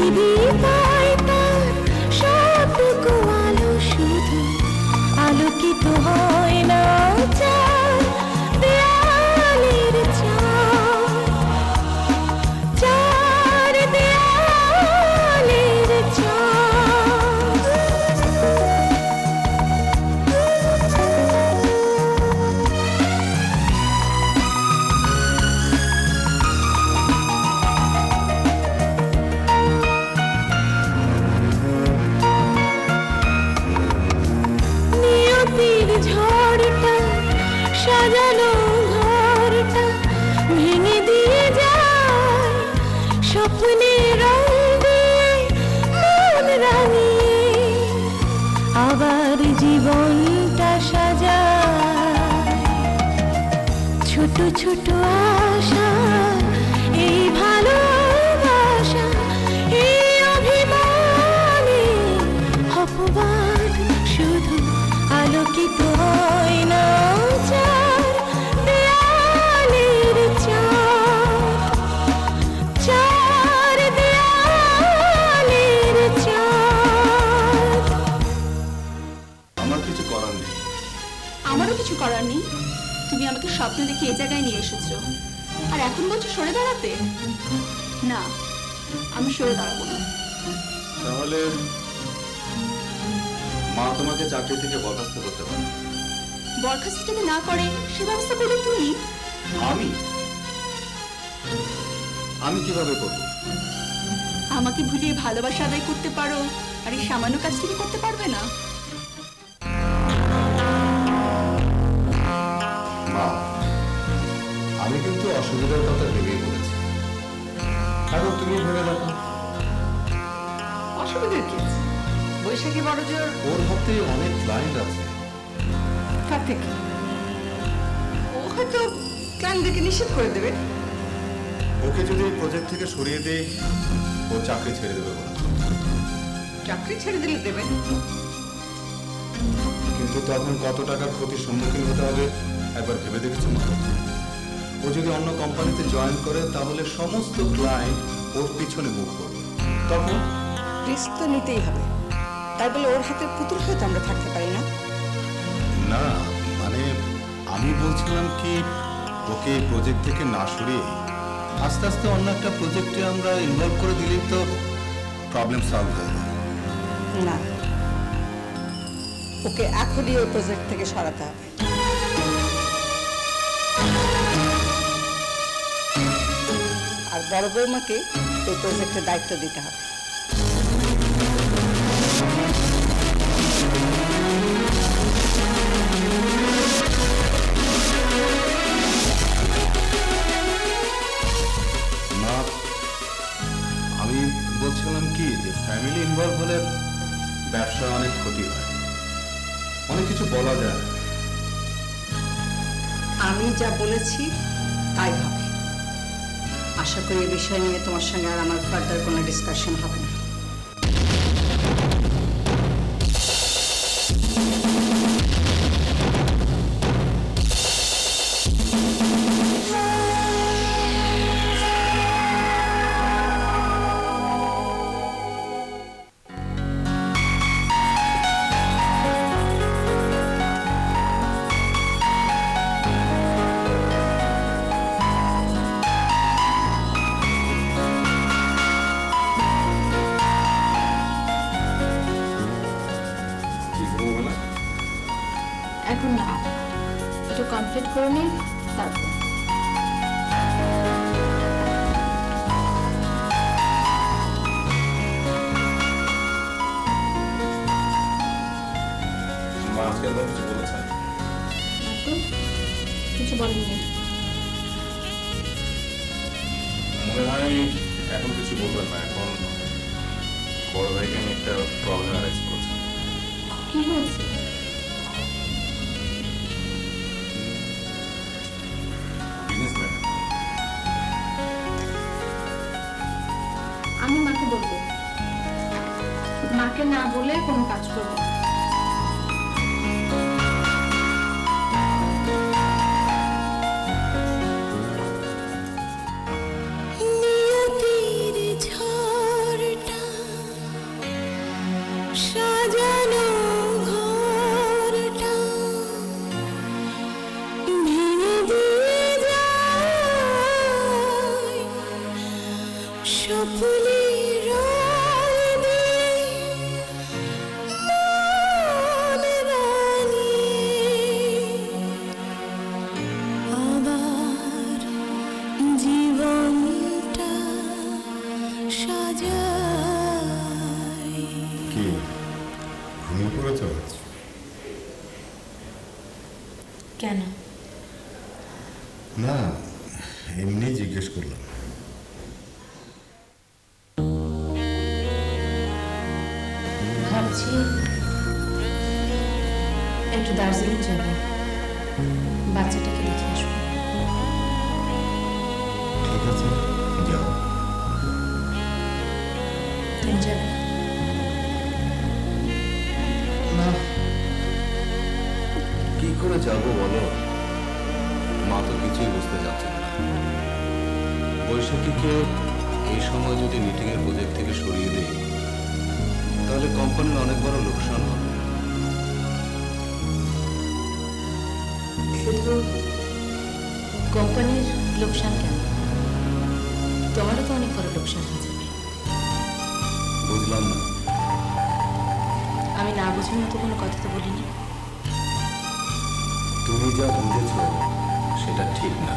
পৃথিবী পায় তার সবটুকু আলো শুধু আলোকিত হয় না চার দেয়ালের চার দেয়ালের ঝড়টা সাজানো ঘরটা ভেঙে দিয়ে যায় স্বপ্নের রং দিয়ে মন রাঙিয়ে আবার জীবনটা সাজায় ছোট ছোট আশা এই ভালোবাসা এই অভিমানে অপবাদ শুধু আলোকিত হয় না চার দেয়ালের চার দেয়ালের আমার কিছু করার নেই। আমারও কিছু করার নেই। তুমি আমাকে স্বপ্ন দেখে এই জায়গায় নিয়ে এসেছো আর এখন বলছো সরে দাঁড়াতে। না, আমি সরে দাঁড়াবো না। তাহলে মা তোমাকে চাকরি থেকে বরখাস্ত করতে পারে। বরখাস্ত যদি না করে সে ব্যবস্থা করবে তুমি। আমি কিভাবে করব? আমাকে ভুলিয়ে ভালোবাসা আদায় করতে পারো আর এই সামান্য কাজ তুমি করতে পারবে না? মা, আমি কিন্তু অসুবিধার কথা ভেবেই বলেছি। এখন তুমি ভেবে দেখো। অসুবিধার কি আছে? বৈশাখী বড় জোর ওর হাতে অনেক ক্লায়েন্ট আছে। কার থেকে? ও হয়তো ক্লায়েন্টদেরকে নিষেধ করে দেবে। ওকে যদি এই প্রজেক্ট থেকে সরিয়ে দেই, ও চাকরি ছেড়ে দেবে বলে। চাকরি ছেড়ে দিলে দেবে, কিন্তু তখন কত টাকার ক্ষতির সম্মুখীন হতে হবে একবার ভেবে দেখেছো মা? ও যদি অন্য কোম্পানিতে জয়েন করে তাহলে সমস্ত ক্লায়েন্ট ওর পিছনে মুখ করবে। তখন রিস্ক তো নিতেই হবে। তাই বলে ওর হাতে পুতুল হয়ে তো আমরা থাকতে পারি না। না, মানে আমি বলছিলাম কি, ওকে এই প্রজেক্ট থেকে না সরিয়ে আস্তে আস্তে অন্য একটা প্রজেক্টে আমরা ইনভলভ করে দিলেই তো প্রবলেম সলভ হয়ে যাবে। না, ওকে এখনই ওই প্রজেক্ট থেকে সরাতে হবে। আর বড় বৌমাকে এই প্রজেক্টের দায়িত্ব দিতে হবে। মা, আমি বলছিলাম কি যে ফ্যামিলি ইনভলভ হলে ব্যবসা অনেক ক্ষতি হয়, অনেক কিছু বলা যায়। আমি যা বলেছি তাই হবে। আশা করি এই বিষয় নিয়ে তোমার সঙ্গে আর আমার ফার্দার কোনো ডিসকাশন হবে না। এখন না, এটা কমপ্লিট করে নিন তারপর। মা আজকে কিছু বলেছেন? কিছু বলেননি। মনে হয় এখন কিছু বলবেন না। এখন বড় ভাইকে আমি একটা প্রবলেম অ্যারেঞ্জ করছি। কি হয়েছে? বিজনেসম্যান। আমি মাকে বলবো। মাকে না বলে কোনো কাজ করবো না। নিয়তির ঝড়টা স্বপ্নের রঙ দিয়ে মন রাঙিয়ে আবার জীবনটা সাজাই। কি ঘুমিয়ে পড়েছ? কেন? না, এমনি জিজ্ঞেস করলাম। ভাবছি একটু দার্জিলিং যাবো, বাচ্চাটাকে দেখে আসবো। ঠিক আছে, যাও। তুমি যাবে না? না, কি করে যাবো বলো? মা তো কিছুই বুঝতে যাচ্ছে না। বৈশাখীকে এই সময় যদি মিটিং এর প্রজেক্ট থেকে সরিয়ে দেই তাহলে কোম্পানির অনেক বড় লোকসান হবে। শুধু কোম্পানির লোকসান কেন, তোমারও তো অনেক বড় লোকসান হয়ে যাবে। বুঝলাম না। আমি না বুঝার মতো কোনো কথা তো বলিনি। তুমি যা বুঝেছ সেটা ঠিক না।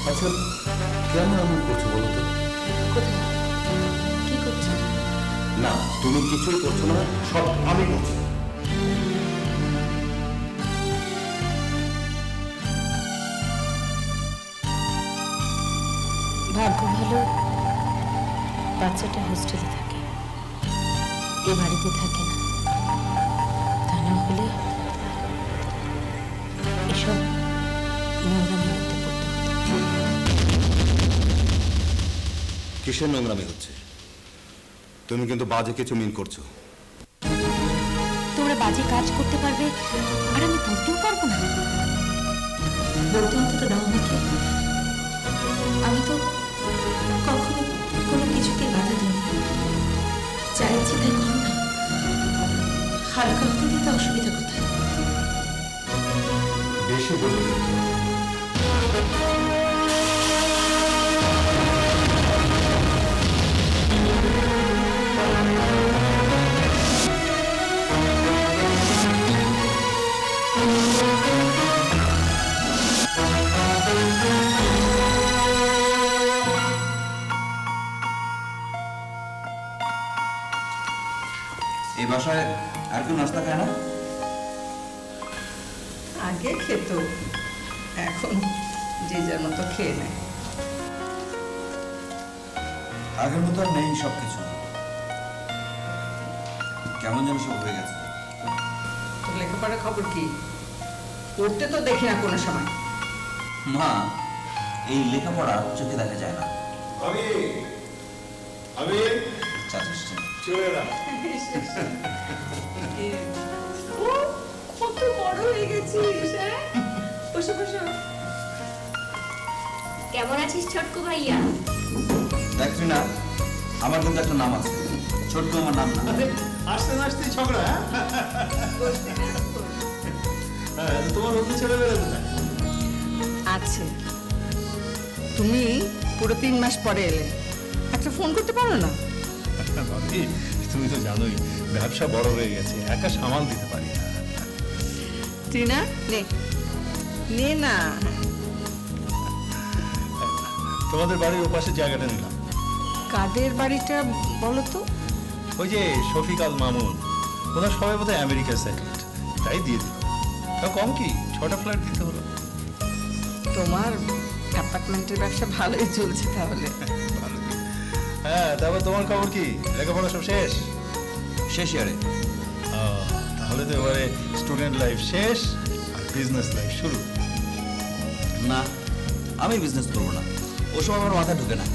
আচ্ছা, কেন এমন করছো বলো তো? কোথায় কি করছো? না, তুমি কিছুই করছো না, সব আমি করছি। ভাগ্য ভালো বাচ্চাটা হোস্টেলে থাকে, এ বাড়িতে থাকে না। তা না হলে এসব নোংরামি করতে পড়তে হতো। কিসের নোংরামি হচ্ছে? তুমি কিন্তু বাজে কিছু মিন করছো। তোমরা বাজে কাজ করতে পারবে আর আমি বলতেও পারবো না? বলতে অন্তত দাও আমাকে। আমি তো কখনো কোনো কিছুকে বাধা দিই, যা ইচ্ছে তাই করো না। হালকা হতে দিতে অসুবিধা কোথায়? বেশি বলবে কিন্তু। এই বাসায় আর কেউ নাস্তা খায় না? আগে খেত, এখন যে যার মতো খেয়ে নেয়। আগের মতো আর নেই সবকিছু, কেমন যেন সব হয়ে গেছে। তোর লেখাপড়ার খবর কি? পড়তে তো দেখি না কোনো সময়। মা, এই লেখাপড়া চোখে দেখা যায় না। চাচা এসেছেন। কত বড় হয়ে গেছিস, হ্যাঁ? বসো বসো। কেমন আছিস ছোটকু ভাইয়া? দেখ তুই না, আমার কিন্তু একটা নাম আছে, ছোট্ট আমার নাম না। আসতে না আসতে ঝগড়া। তোমার অন্য ছেলেমেয়েরা কোথায়? আছে, তুমি পুরো 3 মাস পরে এলে, একটা ফোন করতে পারো না? ভাবি, তুমি তো জানোই ব্যবসা বড় হয়ে গেছে, একা সামাল দিতে পারি না। টিনা, নে নে না। তোমাদের বাড়ির ওপাশে জায়গাটা নিলাম। কাদের বাড়িটা বলো তো? ওই যে শফিক আল মামুন, ওরা সবাই বোধহয় আমেরিকা সেটেলড, তাই দিয়ে দিল। তাও কম কি, 6টা ফ্ল্যাট দিতে হলো। তোমার অ্যাপার্টমেন্টের ব্যবসা ভালোই চলছে তাহলে। ভালো। হ্যাঁ, তারপর তোমার খবর কি? লেখাপড়া সব শেষ? শেষ ইয়ারে। তাহলে তো এবারে স্টুডেন্ট লাইফ শেষ আর বিজনেস লাইফ শুরু। না, আমি বিজনেস করবো না, ওসব আমার মাথায় ঢুকে না।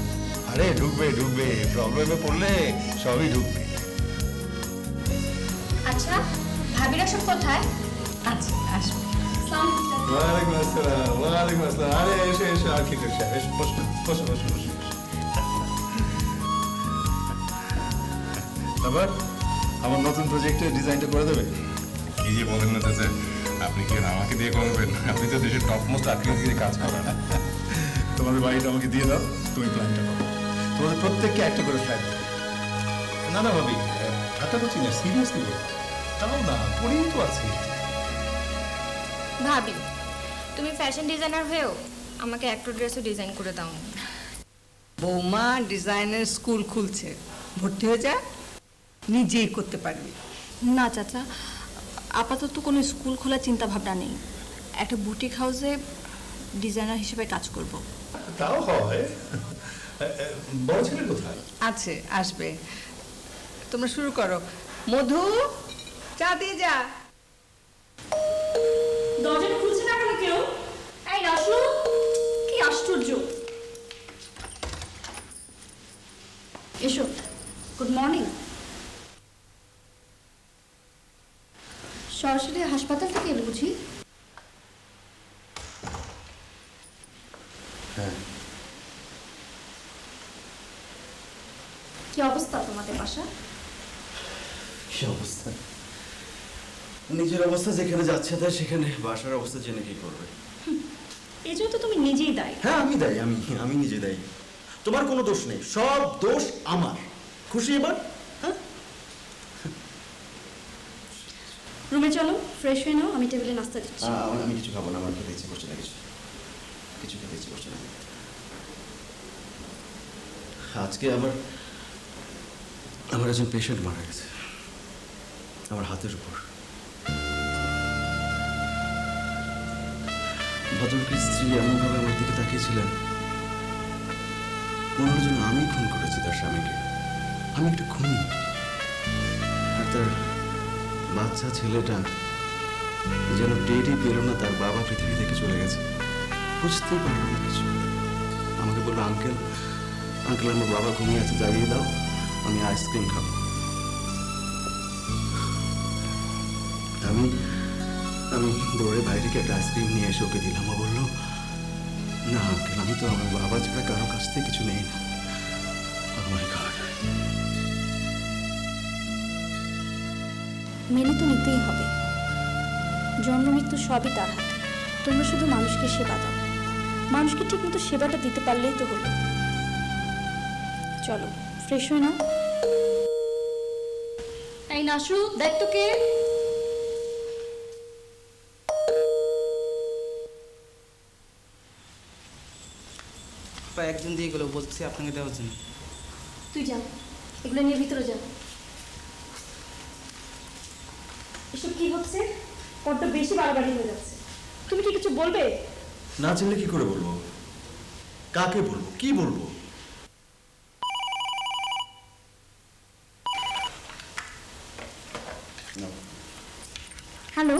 আরে ঢুকবে ঢুকবে, প্রবলেমে পড়লে সবই ঢুকবে। আচ্ছা, ভাবিরা সব কোথায়? আচ্ছা, আসবে। ওয়ালাইকুম আসসালাম, ওয়ালাইকুম আসসালাম। আরে এসো এসো, আর কি করছো? এসো, বসো বসো বসো বসো। তারপর আমার নতুন প্রজেক্টের ডিজাইনটা করে দেবে? কি যে বলেন না চাচা, আপনি কি আর আমাকে দিয়ে করবেন? আপনি তো দেশের টপ মোস্ট আর্কিটেক্ট দিয়ে কাজ করেন। তোমাদের বাড়িটা আমাকে দিয়ে দাও, তুমি প্ল্যানটা করো। তোমাদের প্রত্যেককে একটা করে ফ্ল্যাট দেবো। না না ভাবি, ঠাট্টা করছি না, সিরিয়াসলি বলবো। তাও না, পড়েই তো আছি। ভাবি, তুমি ফ্যাশন ডিজাইনার হয়েও আমাকে একটা ড্রেসও ডিজাইন করে দাও। বৌমা ডিজাইনের স্কুল খুলছে, ভর্তি হয়ে যা, নিজেই করতে পারবি। না চাচা, আপাতত কোনো স্কুল খোলার চিন্তা ভাবনা নেই। একটা বুটিক হাউসে ডিজাইনার হিসেবে কাজ করব। তাও হয়। বড় ছেলে কোথায়? আছে, আসবে। তোমরা শুরু করো। মধু, চা দিয়ে যা। দরজাটা খুলছে না কেন কেউ? এই রাসু, কি আশ্চর্য! এসো। Good morning. সরাসরি হাসপাতাল থেকে এলো বুঝি? হ্যাঁ। কি অবস্থা তোমাদের বাসা? কি অবস্থা? নিজের অবস্থা যেখানে যাচ্ছে তাই সেখানে বাসার অবস্থা জেনে কি করবে? এই জন্য তো তুমি নিজেই দায়ী। হ্যাঁ আমি দায়ী, আমি নিজে দায়ী। তোমার কোনো দোষ নেই, সব দোষ আমার। খুশি এবার? হ্যাঁ, রুমে চলো, ফ্রেশ হয়ে নাও, আমি টেবিলে নাস্তা দিচ্ছি। আমি কিছু খাবো না, আমার খেতে ইচ্ছে করছে না। কিছু খেতে ইচ্ছে করছে না। আজকে আমার একজন পেশেন্ট মারা গেছে আমার হাতের উপর। ভদ্রলোকের স্ত্রী এমনভাবে আমার দিকে তাকিয়েছিলেন, মনে হলো যেন আমি খুন করেছি তার স্বামীকে। আমি একটা খুনি। আর তার বাচ্চা ছেলেটা যেন টেরই পেল না তার বাবা পৃথিবী থেকে চলে গেছে। বুঝতেই পারল না কিছু। আমাকে বললো, আঙ্কেল আমার বাবা ঘুমিয়ে আছে, জাগিয়ে দাও, আমি আইসক্রিম খাবো। আমি দৌড়ে বাইরে গিয়ে একটা আইসক্রিম নিয়ে এসে ওকে দিলাম। ও বললো, না আঙ্কেল, আমি তো আমার বাবা ছাড়া কারো কাছ থেকে কিছু নেই না। মেনে তো নিতেই হবে। জন্ম মৃত্যু সবই তার হাতে। তোমরা শুধু মানুষকে সেবা দাও, মানুষকে ঠিক মতো সেবাটা দিতে পারলেই তো হলো। চলো, ফ্রেশ হয়ে নাও। এই নাসরু, দেখ তো কে। একজন দিয়ে গেলো, বলছি আপনাকে দেওয়ার জন্য। তুই যা, এগুলো নিয়ে ভিতরে যা। এসব কি হচ্ছে? বড্ড বেশি বাড়াবাড়ি হয়ে যাচ্ছে। তুমি কি কিছু বলবে? না চিনলে কি করে বলবো? কাকে বলবো, কি বলবো? হ্যালো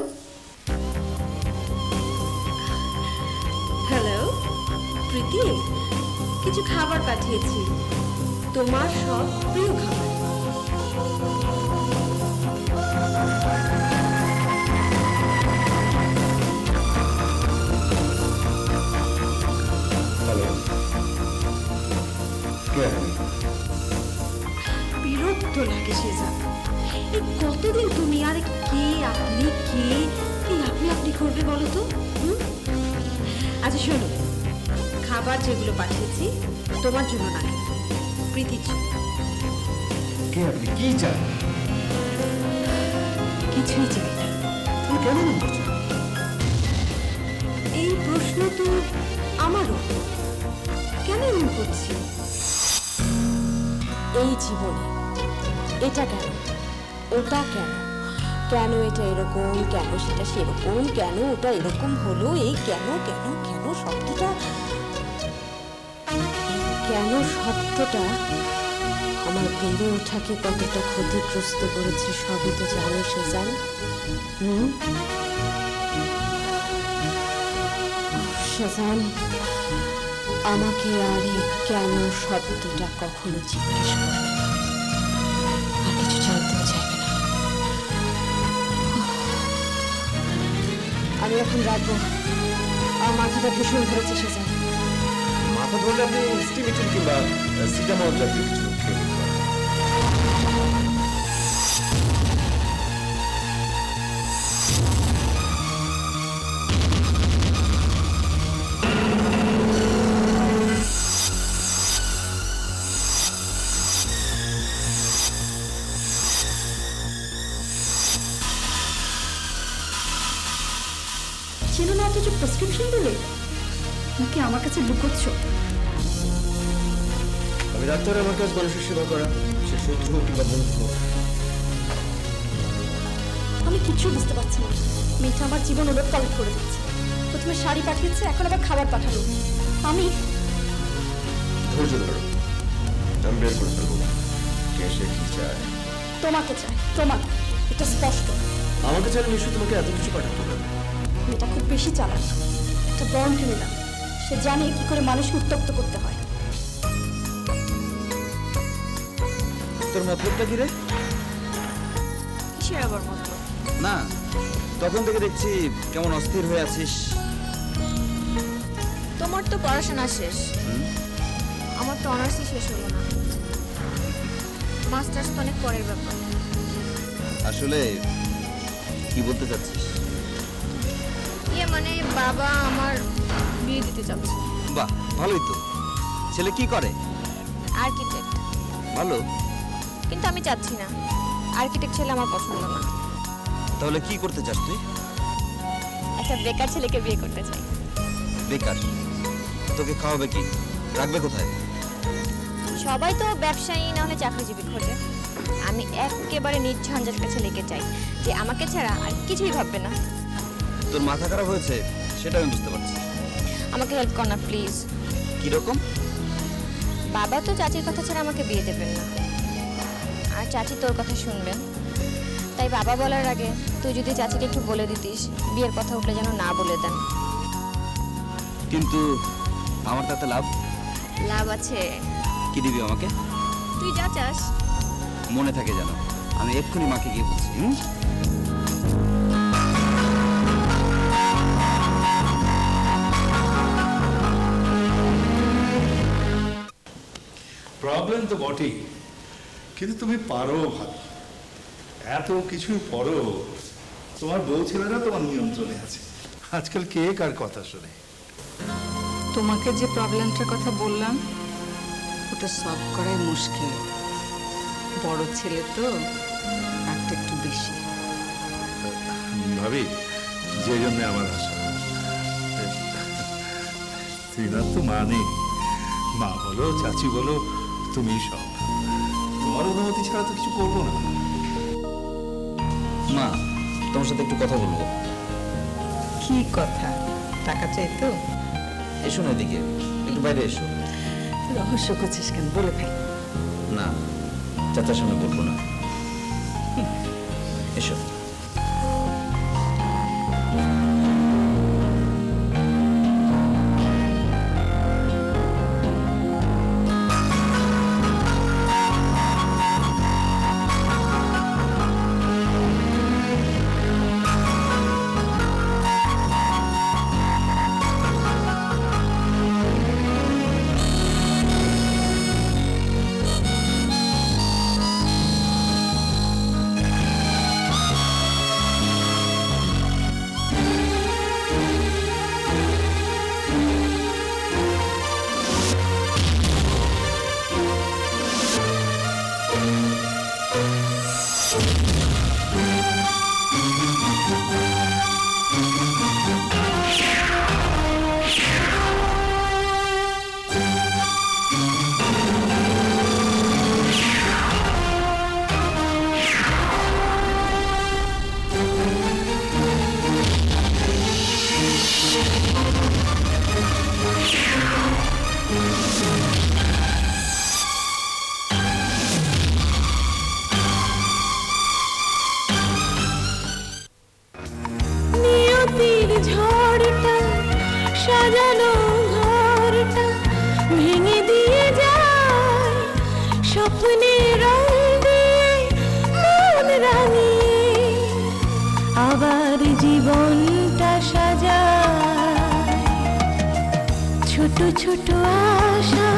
হ্যালো প্রীতি, কিছু খাবার পাঠিয়েছি, তোমার সব প্রিয় খাবার। বিরক্ত লাগে সেজা। এই কতদিন তুমি আর কে আপনি আপনি করবে বলো তো? আচ্ছা শোনো, খাবার যেগুলো পাঠিয়েছি তোমার জন্য না, প্রীতির জন্য। কে আপনি, কি চান? কিছুই চাই না। তুমি কেন এমন করছো? এই প্রশ্ন তো আমারও। কেন এমন করছি? এই জীবনে এটা কেন, ওটা কেন, কেন এটা এরকম, কেন সেটা সেরকম, কেন ওটা এরকম হলো, এই কেন কেন কেন শব্দটা, কেন শব্দটা আমার বেড়ে ওঠাকে কতটা ক্ষতিগ্রস্ত করেছে সবই তো জানো সেজান। সেজান, আমাকে আর এই কেন শব্দটা কখনো জিজ্ঞেস করবে না, আর কিছু জানতেও চাইবে না। আমি এখন রাখবো, আমার মাথাটা ভীষণ ধরেছে সেজান। মাথা ধরলে আপনি স্টিমিটিন কিংবা সিটামল জাতীয় কিছু খেয়ে নিতে পারেন। চেনো না অথচ প্রেসক্রিপশন দিলে, নাকি আমার কাছে লুকোচ্ছ? আমি ডাক্তার, আমার কাছে মানুষের সেবা করা, সে শত্রু হোক কিংবা বন্ধু হোক। আমি কিচ্ছু বুঝতে পারছি না। মেয়েটা আমার জীবন ওলট পালট করে দিচ্ছে। প্রথমে শাড়ি পাঠিয়েছে, এখন আবার খাবার পাঠালো। আমি ধৈর্য ধরো, আমি বের করে ফেলবো কে সে কি চায়। তোমাকে চাই, তোমাকে, এটা স্পষ্ট। আমাকে চাইলে নিশ্চয়ই তোমাকে এত কিছু পাঠাতে হবে। মেয়েটা খুব বেশি চালাক, একটা বর্ন ক্রিমিনাল। সে জানে কি করে মানুষকে উত্তপ্ত করতে হয়। তোর মতলবটা কি রে? কিসের আবার মতলব? না, তখন থেকে দেখছি কেমন অস্থির হয়ে আছিস। তোমার তো পড়াশোনা শেষ, আমার তো অনার্সই শেষ হলো না। মাস্টার্স তো অনেক পরের ব্যাপার। আসলে কি বলতে চাচ্ছিস? মানে বাবা আমার বিয়ে দিতে চাচ্ছে। বাহ, ভালোই তো। ছেলে কি করে? আর্কিটেক্ট। ভালো, কিন্তু আমি চাচ্ছি না, আর্কিটেক্ট ছেলে আমার পছন্দ না। তাহলে কি করতে চাস তুই? একটা বেকার ছেলেকে বিয়ে করতে চাই। বেকার? তোকে খাওয়াবে কি, রাখবে কোথায়? সবাই তো ব্যবসায়ী না হলে চাকরিজীবী খোঁজে। আমি একেবারে নির্ঝঞ্ঝাট একটা ছেলেকে চাই, যে আমাকে ছাড়া আর কিছুই ভাববে না। তোর মাথা খারাপ হয়েছে সেটা আমি বুঝতে পারছি। আমাকে হেল্প কর না প্লিজ। কিরকম? বাবা তো চাচির কথা ছাড়া আমাকে বিয়ে দেবেন না, আর চাচি তোর কথা শুনবেন। তাই বাবা বলার আগে তুই যদি চাচিকে একটু বলে দিতিস, বিয়ের কথা উঠলে যেন না বলে দেন। কিন্তু আমার তাতে লাভ? লাভ আছে। কি দিবি আমাকে? তুই যা চাস। মনে থাকে জানো, আমি এক্ষুনি মাকে গিয়ে বলছি। প্রবলেম তো বটেই, কিন্তু তুমি পারো ভালো। এত কিছুর পরও তোমার বউ ছেলেরা তোমার নিয়ন্ত্রণে আছে। আজকাল কে কার কথা শোনে? তোমাকে যে প্রবলেমটার কথা বললাম ওটা সলভ করাই মুশকিল। বড় ছেলে তো, একটা একটু বেশি। ভাবি, যে জন্য আমার আশা। শ্রীনাথ তো মা নেই, মা বলো চাচি বলো তুমি সব। তোমার অনুমতি ছাড়া তো কিছু করবো না। মা, তোমার সাথে একটু কথা বলবো। কি কথা? টাকা চাই তো? এসো না এদিকে, একটু বাইরে এসো। রহস্য করছিস কেন, বলে ভাই। না, চাচার সামনে বলবো না। এসো। সাজানো ঘরটা ভেঙে দিয়ে যায়, স্বপ্নের রং দিয়ে মন রাঙিয়ে আবার জীবনটা সাজায়। ছোট ছোট আশা